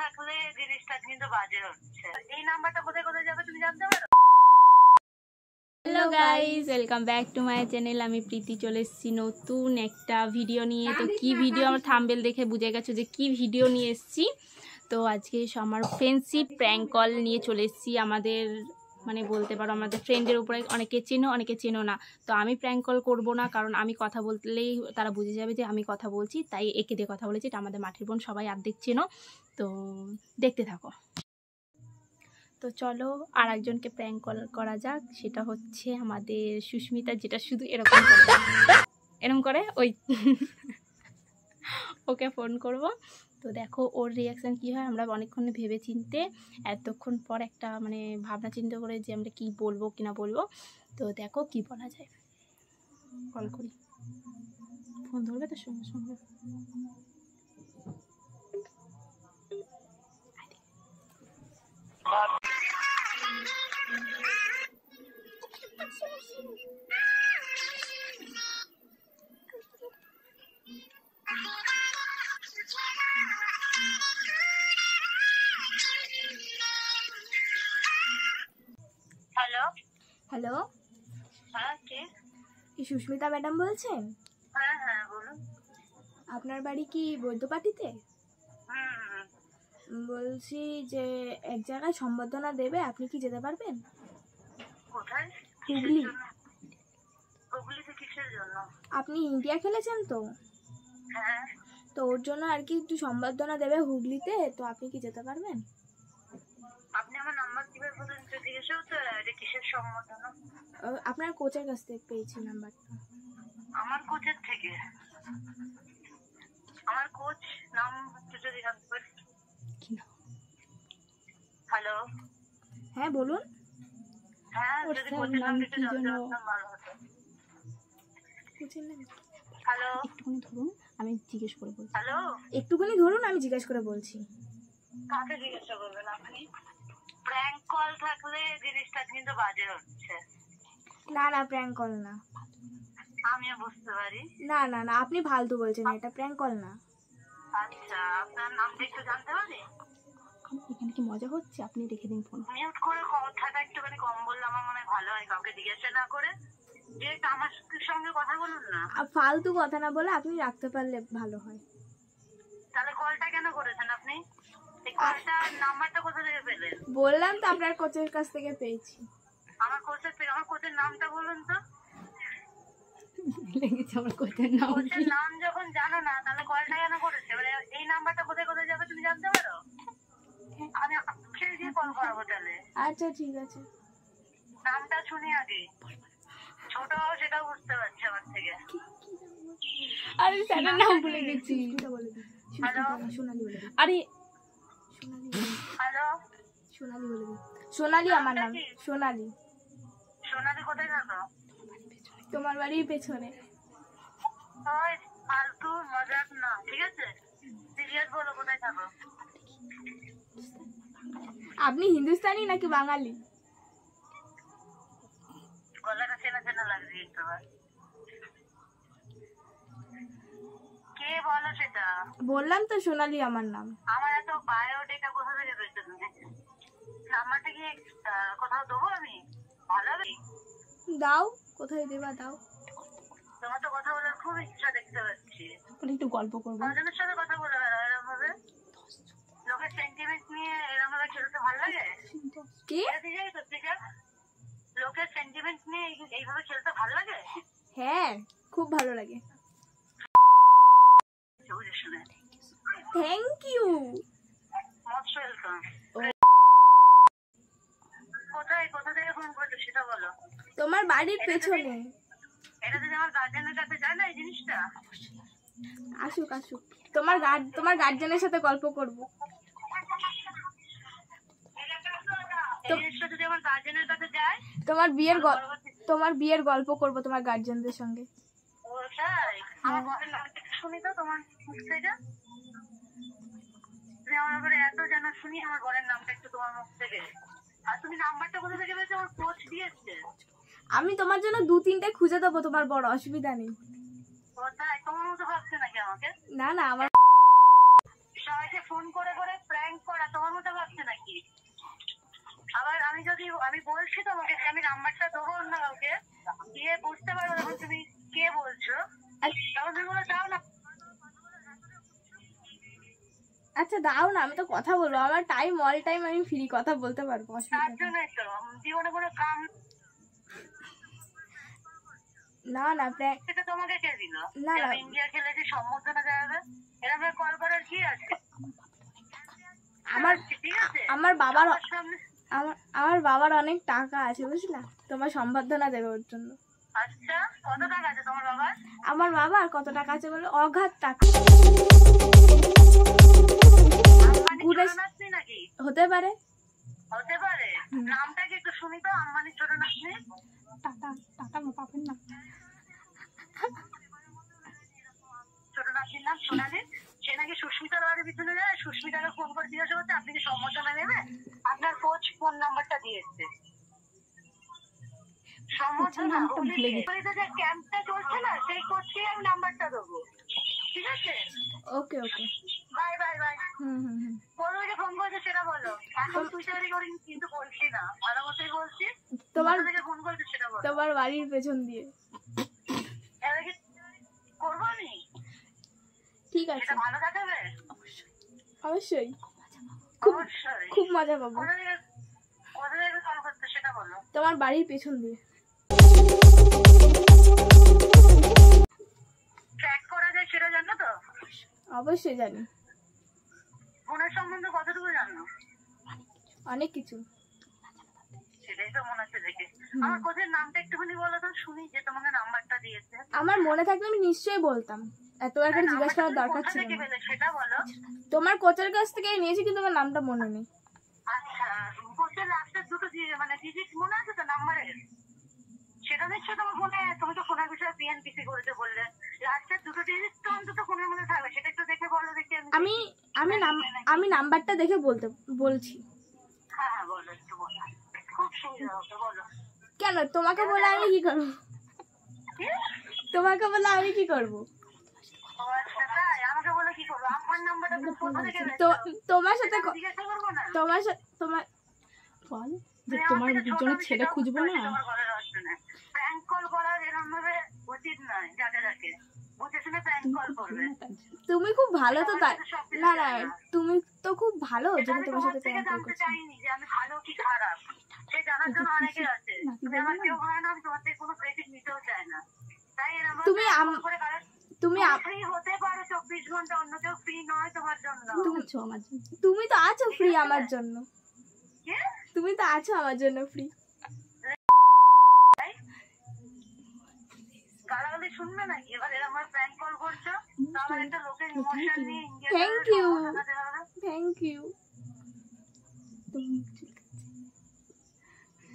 থাকলে জিনিসটা কিন্তু বাজে হচ্ছে। এই নাম্বারটা কোথায় কোথায় যাবে তুমি জানতে পারো? Hello guys, welcome back to my channel. আমি প্রীতি চলে এসেছি নতুন একটা ভিডিও নিয়ে। তো কি ভিডিও, আমার থাম্বনেল দেখে বুঝে গেছো যে কি ভিডিও নিয়ে এসেছি। তো আজকে আমার ফ্রেন্ডশিপ প্র্যাঙ্ক কল নিয়ে চলে এসেছি। আমাদের মানে বলতে পারো আমাদের ফ্রেন্ডের উপরে অনেকে চেনো অনেকে চেনো না। তো আমি প্র্যাঙ্ক কল করবো না, কারণ আমি কথা বললেই তারা বুঝে যাবে যে আমি কথা বলছি, তাই একে দিয়ে কথা বলেছি। এটা আমাদের মাটির বোন, সবাই অর্ধেক চেনো। তো দেখতে থাকো। তো চলো আর একজনকে প্র্যাঙ্ক কল করা যাক। সেটা হচ্ছে আমাদের সুস্মিতা, যেটা শুধু এরকম করে এরকম করে ওই ওকে ফোন করব। তো দেখো ওর রিয়াকশান কী হয়। আমরা অনেকক্ষণ ভেবে চিনতে এতক্ষণ পর একটা মানে ভাবনা চিন্তা করে যে আমরা কি বলবো কি না বলবো। তো দেখো কি বলা যায়। কল করি, ফোন ধরবে তো সঙ্গে সঙ্গে। হ্যালো হ্যালো, হ্যাঁ কে? কি সুস্মিতা ম্যাডাম বলছেন? হ্যাঁ হ্যাঁ বলুন। আপনার বাড়ি কি বৈদ্যপাটিতে? হুম, বলছি যে এক জায়গায় সম্বর্ধনা দেবে, আপনি কি যেতে পারবেন? কোথায়? হুগলি। হুগলিতে কিসের জন্য? আপনি ইন্ডিয়া খেলেছেন তো, হ্যাঁ, তো ওর জন্য আর কি একটু সম্বর্ধনা দেবে হুগলিতে, তো আপনি কি যেতে পারবেন? আপনি আমার নাম্বার কিভাবে বললেন? জিজ্ঞেস করতে এটা কিসের সম্বোধনা? আপনার কোচের কাছ থেকে পেয়েছি নাম্বারটা। আমার কোচের থেকে? আমার কোচ নাম হচ্ছে যদি জানতে পারি। হ্যালো, হ্যাঁ বলুন। হ্যাঁ ওর যদি স্যার কোচের নাম নামটা একটু কি জানতে যেন? পারতাম ভালো হতো। কোচের নাম হ্যালো একটুখানি ধরুন, আমি জিজ্ঞেস করে বলছি। হ্যালো, একটুখানি ধরুন, আমি জিজ্ঞেস করে বলছি। কাকে জিজ্ঞাসা করবেন আপনি? প্র্যাঙ্ক কল থাকলে জিনিসটা কিন্তু বাজে হচ্ছে। না না, প্র্যাঙ্ক কল না। আমিও বুঝতে পারি। না না না, আপনি ফালতু বলছেন, এটা প্র্যাঙ্ক কল না। আচ্ছা, আপনার নামটা একটু জানতে পারি? এখানে কি মজা হচ্ছে? আপনি রেখে দিন ফোন। মিউট করে কথাটা একটুখানি কম বললে আমার মনে হয় ভালো হয়, কাউকে জিজ্ঞাসা না করে। যে আমার সঙ্গে কথা বলুন না। ফালতু কথা না বলে আপনি রাখতে পারলে ভালো হয়। তাহলে কলটা কেন করেছেন আপনি? এই কলটার নাম্বারটা কোথা থেকে পেলেন? বললাম তো আপনার কোচের কাছ থেকে পেয়েছি। আমার কোচের থেকে? আমার কোচের নামটা বলুন তো। লেগেছে আমার কোচের নাম। কোচের নাম যখন জানো না, তাহলে কলটা কেন করেছে? মানে এই নাম্বারটা কোথায় কোথায় যাবে তুমি জানতে পারো? আমি আপনাকে দিয়ে কল করাবো তাহলে। আচ্ছা ঠিক আছে। নামটা শুনি আগে। ছোট সেটাও বুঝতে পারছি আমার থেকে। আরে স্যারের নাম ভুলে গেছি। হ্যালো সোনালি বলে দিই। আরে হ্যালো, সোনালি বলে দিই। সোনালি আমার নাম। সোনালি। সোনালি কোথায় থাকো? তোমার বাড়ির পেছনে। ওই ফালতু মজাক না, ঠিক আছে? সিরিয়াস বলো, কোথায় থাকো? আপনি হিন্দুস্তানি নাকি বাঙালি? গলাটা চেনা চেনা লাগছে একটু। কে বলো সেটা? বললাম তো সোনালি আমার নাম। আমার এত বায়োডেটা কোথা থেকে পেয়েছো তুমি? নাম্বারটা কি কোথাও দেবো আমি? ভালো হবে? দাও, কোথায় দেবা দাও। তোমার তো কথা বলার খুব ইচ্ছা দেখতে পাচ্ছি। একটু গল্প করবো। কজনের সাথে কথা বলে এরকম ভাবে? লোকের সেন্টিমেন্ট নিয়ে এরকম ভাবে খেলতে ভালো লাগে? কি? লোকের সেন্টিমেন্ট নিয়ে এইভাবে খেলতে ভালো লাগে? হ্যাঁ, খুব ভালো লাগে। বুঝে শুনে। Thank you. Most welcome. কোথায় কোথা থেকে ফোন করেছো সেটা বলো। তোমার বাড়ির পেছনে। এটা যদি আমার গার্জেনের কাছে যায় না এই জিনিসটা? আসুক আসুক, তোমার গার্জেনের সাথে গল্প করব। এই জিনিসটা যদি আমার গার্জেনের কাছে যায়, তোমার বিয়ের গল্প করব তোমার গার্জেনদের সঙ্গে। ওটাই আমার বরের নামটা শুনি তো তোমার মুখ থেকে। তুমি আমার ব্যাপারে এত জানা শুনি আমার বরের নামটা একটু তোমার মুখ থেকে। আর তুমি নাম্বারটা কোথা থেকে পেয়েছো? আমার কোচ দিয়েছে। আমি তোমার জন্য 2-3টে খুঁজে দেবো, তোমার বড় অসুবিধা নেই। ওটাই তোমার মতো ভাবছে নাকি আমাকে? না না, আমার সবাইকে ফোন করে করে প্র্যাঙ্ক আবার আমি বলছি তোমাকে যে আমি নাম্বারটা দেবো অন্য কাউকে, দিয়ে বুঝতে পারবো তখন তুমি কে বলছো, তখন তুমি বলো দাও না। আচ্ছা দাও না, আমি তো কথা বলবো, আমার টাইম অল টাইম, আমি ফ্রি কথা বলতে পারবো। তার জন্যই তো জীবনে কোনো কাম না না সেটা তোমাকে কে দিল? না না ইন্ডিয়া খেলে যে সম্বোধনা জানাবে, এরকম কল করার কি আছে? আমার বাবার অনেক টাকা আছে বুঝলা, তোমার সম্বর্ধনা দেবে ওর জন্য। আচ্ছা কত টাকা আছে তোমার বাবার? আমার বাবার কত টাকা আছে বলে, অগাধ টাকা। নাকি হতে পারে, হতে পারে। নামটা কি একটু শুনি তো, আম্বানির ছোট নাতনি। টাটা টাটা পাবেন না, ছোট নাতনির নাম সোনালি। সে নাকি সুস্মিতার বাড়ির পিছনে যায়, সুস্মিতাকে ফোন করে জিজ্ঞাসা করছে আপনি কি সম্বর্ধনা নেবে, আপনার কোচ ফোন নাম্বারটা দিয়েছে। সম্বর্ধনা যে ক্যাম্পটা চলছে না, সেই কোচকে আমি নাম্বারটা দেবো, ঠিক আছে? ওকে ওকে, বাই বাই বাই। বলো যে ফোন করেছে সেটা বলো। এখন তুই তৈরি করি কিন্তু বলছি না, ভালো মতোই বলছি। তোমার ফোন করেছে সেটা বলো। তোমার বাড়ির পেছন দিয়ে করবো আমি, ঠিক আছে? ভালো দেখাবে অবশ্যই, অবশ্যই খুব মজা পাবো। কোথা থেকে কল করতে সেটা বলো। তোমার বাড়ির পেছন দিয়ে। ট্র্যাক করা যায় সেটা জানো তো? অবশ্যই জানি। ফোনের সম্বন্ধে কতটুকু জানো? অনেক কিছু। সেটাই তো মনে হচ্ছে দেখে। আমার কোচের নামটা একটুখানি বলো তো শুনি, যে তোমাকে নাম্বারটা দিয়েছে। আমার মনে থাকলে আমি নিশ্চয়ই বলতাম, এতবার করে জিজ্ঞাসা করার দরকার ছিল না। সেটা বলো। তোমার কোচের কাছ থেকে নিয়েছি কিন্তু আমার নামটা মনে নেই। আচ্ছা কোচের লাস্টের দুটো মানে ডিজিট মনে আছে তো নাম্বারের? সেটা নিশ্চয়ই তোমার ফোনে, তুমি তো ফোনের বিষয়ে পিএনপিসি করেছে বললে, লাস্টের দুটো ডিজিট তো অন্তত ফোনের মধ্যে থাকবে, সেটা একটু দেখে বলো দেখি। আমি নাম্বারটা দেখে বলছি। হ্যাঁ হ্যাঁ বলো, একটু বলো, খুব সুবিধা হতো, বলো। কেন তোমাকে বলে আমি কি করবো? তোমাকে বলে আমি কি করবো? আমাকে বলে কি করবো? আমার নাম্বারটা তুমি কোথা থেকে তোমার সাথে জিজ্ঞাসা করবো না? তোমার বল যে তোমার দুজনের ছেলে খুঁজবো না। প্র্যাঙ্ক কল করার এরকম ভাবে উচিত নয়, যাকে যাকে বুঝে শুনে প্র্যাঙ্ক কল করবে। তুমি খুব ভালো তো, না না তুমি তো খুব ভালো যে তোমার সাথে প্র্যাঙ্ক কল করছি। চাইনি যে আমি ভালো কি খারাপ, সে জানার জন্য অনেকে আছে। তুমি আমার কেউ হয় না, আমি তোমার থেকে কোনো ক্রেডিট নিতেও চাই না। তাই এরকম তুমি ফ্রি হতে পারো 24 ঘন্টা, অন্য কেউ ফ্রি নয় তোমার জন্য। তুমি তো আছো ফ্রি আমার জন্য, তুমি তো আছো আমার জন্য ফ্রি। গালাগালি শুনবে নাকি? এবার এরকম প্র্যাঙ্ক কল করছো, তাহলে একটা লোকের ইমোশন নিয়ে থ্যাংক ইউ থ্যাংক ইউ।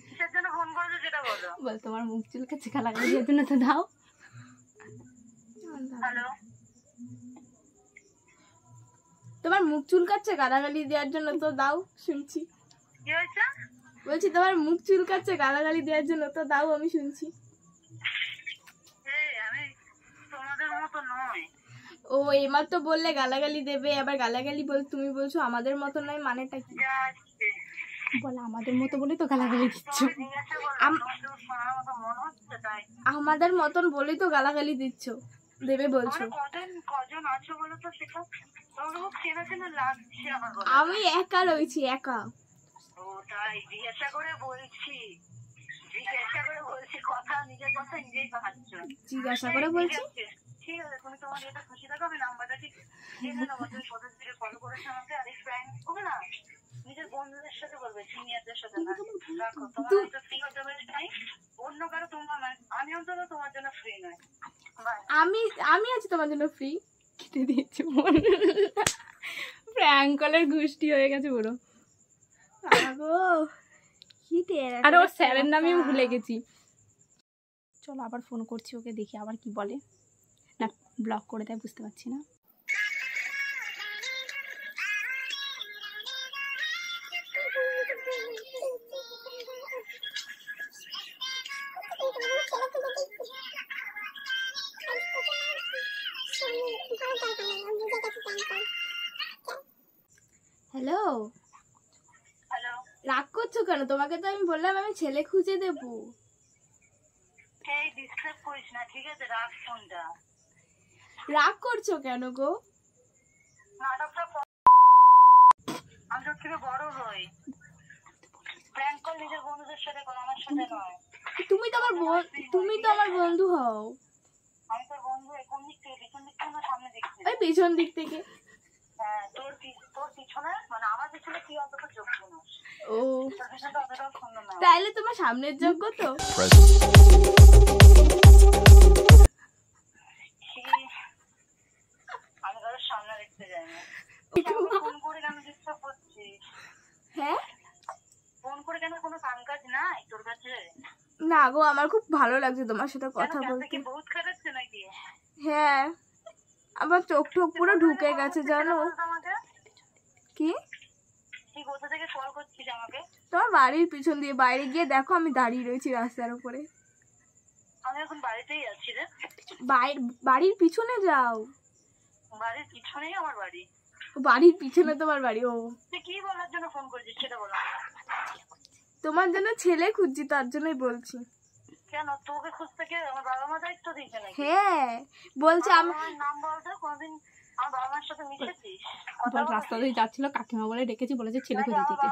কিসের জন্য ফোন করেছো সেটা বলো। বল তোমার মুখ চুলকাচ্ছে, গালাগালি দেওয়ার জন্য তো দাও। হ্যালো, তোমার মুখ চুলকাচ্ছে গালাগালি দেওয়ার জন্য তো দাও, শুনছি। কি হয়েছে? বলছি তোমার মুখ চুলকাচ্ছে গালাগালি দেওয়ার জন্য তো দাও, আমি শুনছি। আমি তোমাদের মতো নয়। ও এবার তো বললে গালাগালি দেবে, আবার গালাগালি তুমি বলছো আমাদের মতো নয়, মানেটা কি? বলে আমাদের মতো বলে তো গালাগালি দিচ্ছ। আমাদের মতন বলেই তো গালাগালি দিচ্ছ, দেবে বলছো। কজন আছো বলো তো, সেটা চেনা চেনা লাগছে আমার। আমি একা রয়েছি, একা। ওটাই জিজ্ঞাসা করে বলছি, কথা নিজের কথা নিজেই ভাবছো। জিজ্ঞাসা করে বলছি। ঠিক আছে, তুমি তোমার এটা খুশি থাকো, আমি নাম্বারটা ঠিক জেনে নেবো। তুমি কোথা থেকে ফলো করেছো আমাকে, আর এই প্র্যাঙ্ক হবে না নিজের বন্ধুদের সাথে করবে, সিনিয়রদের সাথে না। রাখো, তোমার হয়তো ফ্রি হতে পারে টাইম, অন্য কারো তোমার নয়। আমি অন্তত তোমার জন্য ফ্রি নয়। আমি আছি তোমার জন্য ফ্রি। কেটে দিয়েছি মন, প্র্যাঙ্ক কলের গোষ্ঠী হয়ে গেছে পুরো। আর ওর স্যারের নামই ভুলে গেছি। চলো আবার ফোন করছি ওকে, দেখি আবার কি বলে। না ব্লক করে দেয়, বুঝতে পারছি না। হ্যালো হ্যালো, রাগ করছো কেন? তোমাকে তো আমি বললাম আমি ছেলে খুঁজে দেবো। এই ডিস্টার্ব করিস না, ঠিক আছে? রাখ ফোনটা। রাগ করছো কেন গো? নাটকটা আমি তোর থেকে বড় হই। প্র্যাঙ্ক কল নিজের বন্ধুদের সাথে কর, আমার সাথে নয়। তুমি তো আমার বন্ধু হও। আমি তোর বন্ধু। কোন দিক থেকে? পিছন দিক থেকে না সামনে দিক থেকে? ওই পেছন দিক থেকে। হ্যাঁ, তোর পিছনে, মানে আমার পিছনে কি অন্তত যোগ্য না। ও, তোর পিছনটা অতটাও সুন্দর না। তাইলে তোমার সামনের যোগ্য তো? আমি কারোর সামনে দেখতে যাই না। ফোন করে কেন ডিস্টার্ব করছিস? হ্যাঁ, ফোন করে কেন? কোনো কাম কাজ নাই তোর কাছে? না গো, আমার খুব ভালো লাগছে তোমার সাথে কথা বলতে। কি বহুত খারাপছে নাকি? হ্যাঁ, আমার চোখ টোক পুরো ঢুকে গেছে জানো। কি তুই কোথা থেকে কল করছিস আমাকে? তোমার বাড়ির পিছন দিয়ে। বাইরে গিয়ে দেখো, আমি দাঁড়িয়ে রয়েছি রাস্তার উপরে। আমি এখন বাড়িতেই আছি রে। বাড়ির পিছনে যাও। বাড়ির পিছনেই আমার বাড়ি। বাড়ির পিছনে তোমার বাড়ি? ও, তুই কি বলার জন্য ফোন করেছিস সেটা বল। তোমার জন্য ছেলে খুঁজছি, তার জন্যই বলছি। কেন তোকে খুঁজতে? কে? আমার বাবা মা দায়িত্ব দিয়েছে নাকি? হ্যাঁ, বলছে আমি। আমার নাম বলতো, কোনদিন আমার বাবা মার সাথে মিশেছিস? রাস্তা দিয়ে যাচ্ছিল, কাকিমা বলে ডেকেছি, বলেছে ছেলে খুঁজে দিতে।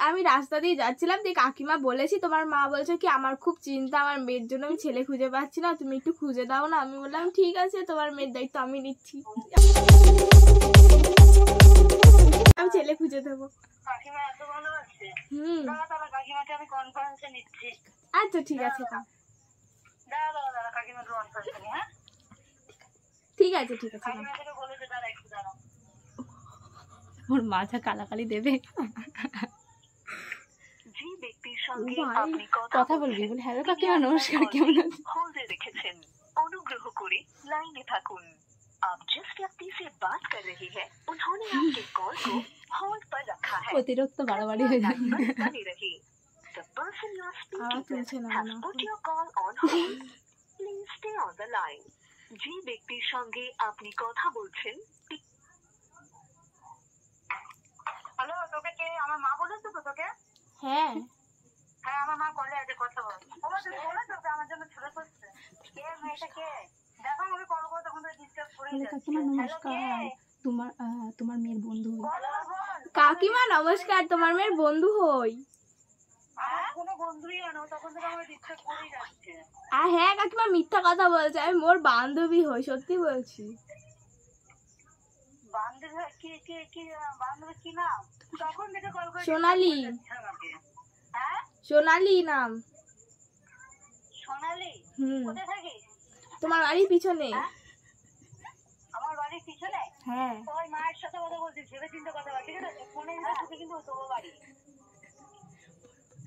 আমি রাস্তা দিয়ে যাচ্ছিলাম, দিয়ে কাকিমা বলেছি, তোমার মা বলছে কি আমার খুব চিন্তা, আমার মেয়ের জন্য আমি ছেলে খুঁজে পাচ্ছি না, তুমি একটু খুঁজে দাও না। আমি বললাম ঠিক আছে, তোমার মেয়ের দায়িত্ব আমি নিচ্ছি, আমি ছেলে খুঁজে দেবো। কাকিমা এত ভালো আছে? তাহলে কাকিমাকে আমি কনফারেন্সে নিচ্ছি। আচ্ছা ঠিক আছে, দাঁড়া কাকিমাকে কনফারেন্সে নি। হ্যাঁ ঠিক আছে ঠিক আছে। কাকিমাকে বলেছে দাঁড়া একটু দাঁড়া। ওর মাথা কালাকালি দেবে। যে ব্যক্তির সঙ্গে আপনি কথা বলবি বলে, হ্যালো কাকিমা নমস্কার, কেমন আছেন? হোল্ডে রেখেছেন, অনুগ্রহ করে লাইনে থাকুন। आप जिस व्यक्ति से बात कर रही है उन्होंने आपके कॉल को होल्ड पर रखा है। অতিরিক্ত বাড়াবাড়ি হয়ে যায়। बनी रही। The person you are speaking with has put your call on hold. Please stay on the line. যে ব্যক্তির সঙ্গে আপনি কথা বলছেন। হ্যালো, তোকে কে? আমার মা বলেছে তো তোকে? হ্যাঁ হ্যাঁ, আমার মা কলে আছে, কথা বল। বাবা তুই বলে তোকে আমার জন্য ছেলে করছে। কে মেয়েটা? কে? দেখো আমি কল করে তখন তো ডিস্টার্ব করে যাচ্ছে। কাকিমা নমস্কার, তোমার মেয়ের বন্ধু হই। কাকিমা নমস্কার, তোমার মেয়ের বন্ধু হই। কোনো বন্ধুই আনো, তখন থেকে আমার ডিস্টার্ব করেই যাচ্ছে। হ্যাঁ কাকিমা, মিথ্যা কথা বলছে, আমি মোর বান্ধবী হই, সত্যি বলছি। বান্ধবী? কি বান্ধবী? কি নাম? তখন থেকে কল করে সোনালি। হ্যাঁ, সোনালি নাম। সোনালি? কোথায় থাকিস? তোমার বাড়ির পিছনে। আমার বাড়ির পিছনে? হ্যাঁ। ওই মায়ের সাথে কথা বলছিস, ভেবে চিন্তা কথা বল, ঠিক আছে? ফোনে ঢুকে কিন্তু তোর বাড়ি।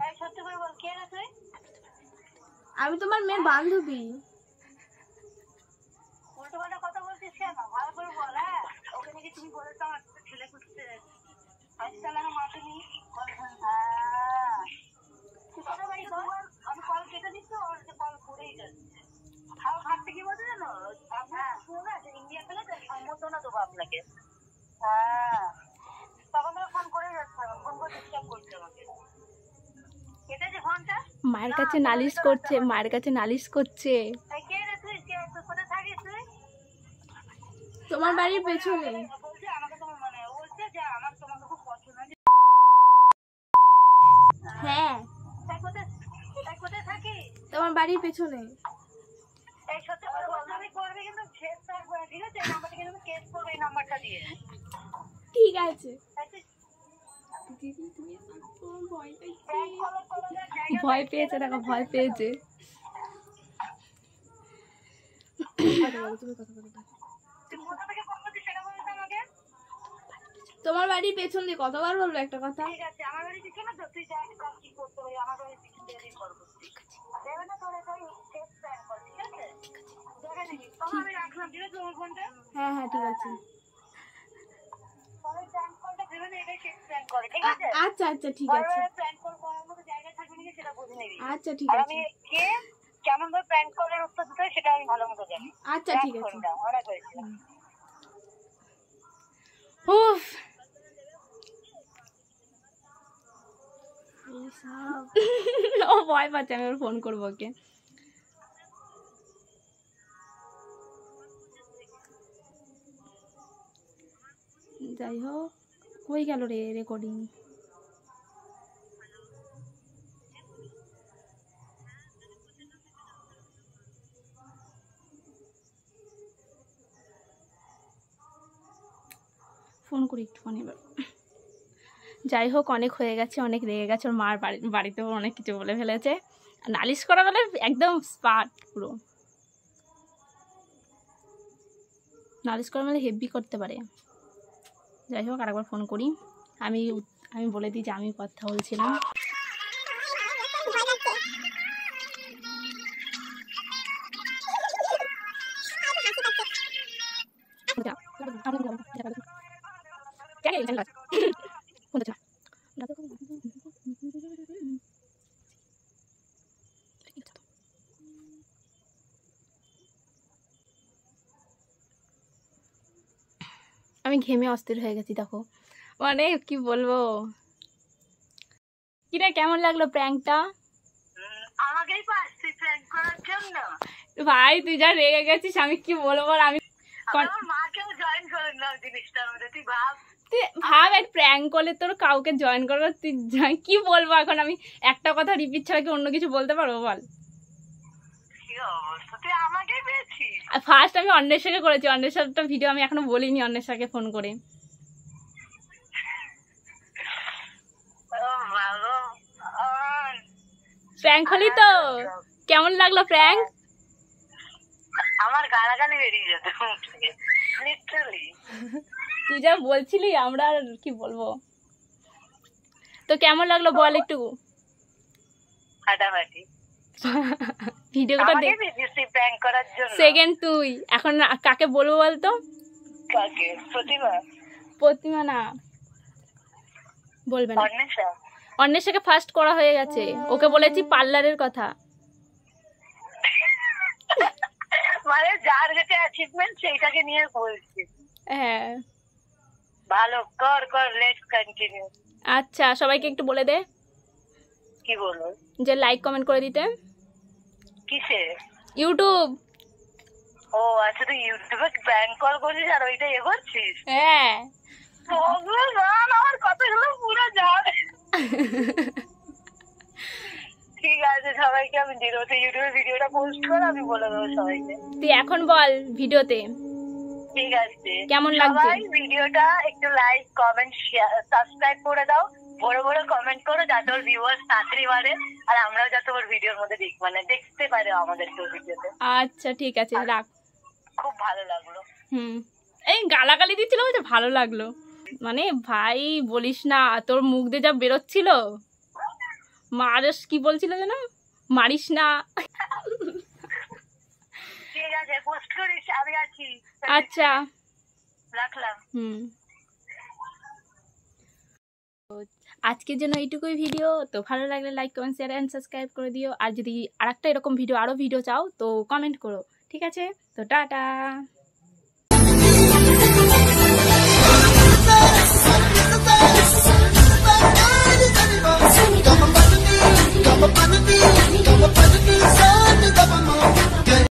এই সত্যি করে বল, কে রে তুই? আমি তোমার মেয়ের বান্ধবী। উল্টো পাল্টা কথা বলছিস কেন? ভালো করে বল। হ্যাঁ, ওকে নাকি তুমি বলেছো আমার ছেলে খুঁজতে। আজকাল আমার মাকে নিয়ে আমি কল কেটে দিচ্ছি, ওর কল করেই যাচ্ছে। আর ভাবতে কি বলছে জানো? আপনার ইন্ডিয়া পেলে সম্বোধনা দেবো আপনাকে। হ্যাঁ, তখন তো ফোন করেই যাচ্ছে, ফোন করে ডিস্টার্ব করছে আমাকে। কেটেছে ফোনটা। মায়ের কাছে নালিশ করছে, মায়ের কাছে নালিশ করছে। কে রে তুই? কোথায় থাকিস তুই? তোমার বাড়ির পেছনে। বলছে আমাকে তোমার মানে বলছে যে আমার তোমাকে খুব পছন্দ। হ্যাঁ, কোথায় থাকি? তোমার বাড়ির পেছনে। এই সত্যি করে বল, আমি করবে কিন্তু শেষ থাকবে, ঠিক আছে? এই নাম্বারটা কিন্তু কেস করবে, এই নাম্বারটা দিয়ে। ঠিক আছে। ভয় পেয়েছে, দেখো ভয় পেয়েছে। তোমার বাড়ির পেছন দিয়ে কতবার বলবো একটা কথা? ঠিক আছে, আমার বাড়ির পিছনে তো তুই যাই কাজ কি করতে পারি, আমার বাড়ির পিছন দিয়ে করবো। দেবে না তোর এটাই শেষ প্ল্যান কর, ঠিক আছে? দেখে নিবি। তখন আমি রাখলাম, ঠিক আছে তোমার ফোনটা? হ্যাঁ হ্যাঁ ঠিক আছে। প্ল্যান কলটা দেবে না, এটাই শেষ প্ল্যান করে, ঠিক আছে? আচ্ছা আচ্ছা ঠিক আছে। প্ল্যান কল করার মতো জায়গা থাকবে নাকি সেটা বুঝে নিবি। আচ্ছা ঠিক আছে। আমি কে কেমন ভাবে প্ল্যান কলের উত্তর দিতে হয় সেটা আমি ভালো মতো জানি। আচ্ছা ঠিক আছে। অনেক হয়েছে। উফ, ও ভয় পাচ্ছে, আমি ওর ফোন করবো ওকে। যাই হোক, কই গেল রে রেকর্ডিং? ফোন করি একটুখানি এবার। যাই হোক, অনেক হয়ে গেছে, অনেক রেগে গেছে, ওর মার বাড়িতেও অনেক কিছু বলে ফেলেছে। নালিশ করা বলে একদম স্পার্ট, পুরো নালিশ করা মানে হেভি করতে পারে। যাই হোক, আরেকবার ফোন করি। আমি বলে দিই যে আমি কথা বলছিলাম। আমি ঘেমে অস্থির হয়ে গেছি, দেখো, মানে কি বলবো। কিরে, কেমন লাগলো প্র্যাঙ্কটা? আমাকেই পাচ্ছি প্র্যাঙ্ক করার জন্য। ভাই তুই যা রেগে গেছিস, আমি কি বলবো। আমি আমার মাকেও জয়েন করে নিলাম জিনিসটার মধ্যে, তুই ভাব। ভাব, এক প্র্যাঙ্ক করলে তোর কাউকে জয়েন করবো, তুই কি বলবো এখন? আমি একটা কথা রিপিট ছাড়া কি অন্য কিছু বলতে পারবো বল? কি অবস্থা, তুই আমাকেই পেয়েছিস। ফার্স্ট আমি অন্বেষাকে করেছি, অন্বেষাটা ভিডিও আমি এখনো বলিনি অন্বেষাকে ফোন করে। প্র্যাঙ্ক হলি তো? কেমন লাগলো প্র্যাঙ্ক? আমার গালাগালি বেরিয়ে যেত লিটারালি। তুই যা বলছিলি, আমরা আর কি বলবো। তো কেমন লাগলো বল একটু। ফাটাফাটি। ভিডিওটা দেখ, প্র্যাঙ্ক করার জন্য সেকেন্ড তুই। এখন কাকে বলবো বলতো? কাকে? প্রতিমা? প্রতিমা না, বলবে না। অন্বেষা? অন্বেষাকে ফার্স্ট করা হয়ে গেছে, ওকে বলেছি পার্লারের কথা। মানে যার যেটা অ্যাচিভমেন্ট সেইটাকে নিয়ে বলছি। হ্যাঁ, ভালো, কর কর, লেটস কন্টিনিউ। আচ্ছা, সবাইকে একটু বলে দে। কি বলবো? যে লাইক কমেন্ট করে দিতে। কিসে? ইউটিউব। ও আচ্ছা, তুই ইউটিউবে প্র্যাঙ্ক কল করছিস আর ওইটা এ করছিস? হ্যাঁ। ভগবান, আমার কথাগুলো পুরো যাবে। ঠিক আছে, সবাইকে আমি দিয়ে দেবো, ইউটিউবে ভিডিওটা পোস্ট কর, আমি বলে দেবো সবাইকে। তুই এখন বল ভিডিওতে। ঠিক আছে, কেমন লাগছে? সবাই ভিডিওটা একটু লাইক কমেন্ট শেয়ার সাবস্ক্রাইব করে দাও, বড় বড় কমেন্ট করো, যাতে ওর ভিউয়ার্স তাড়াতাড়ি বাড়ে, আর আমরাও যাতে ওর ভিডিওর মধ্যে দেখতে পারে আমাদের ভিডিওতে। আচ্ছা ঠিক আছে, রাখ। খুব ভালো লাগলো। এই গালাগালি দিচ্ছিল, বলছে ভালো লাগলো। মানে ভাই বলিস না, তোর মুখ দিয়ে যা বেরোচ্ছিল, মারিস কি বলছিল যেন, মারিস না। ঠিক আছে, পোস্ট করিস, আমি আছি। আচ্ছা, রাখলাম। আজকের জন্য এইটুকুই ভিডিও। তো ভালো লাগলে like comment share and subscribe করে দিও। আর যদি আরেকটা এরকম ভিডিও, আরো ভিডিও চাও তো কমেন্ট করো, ঠিক আছে? তো টাটা।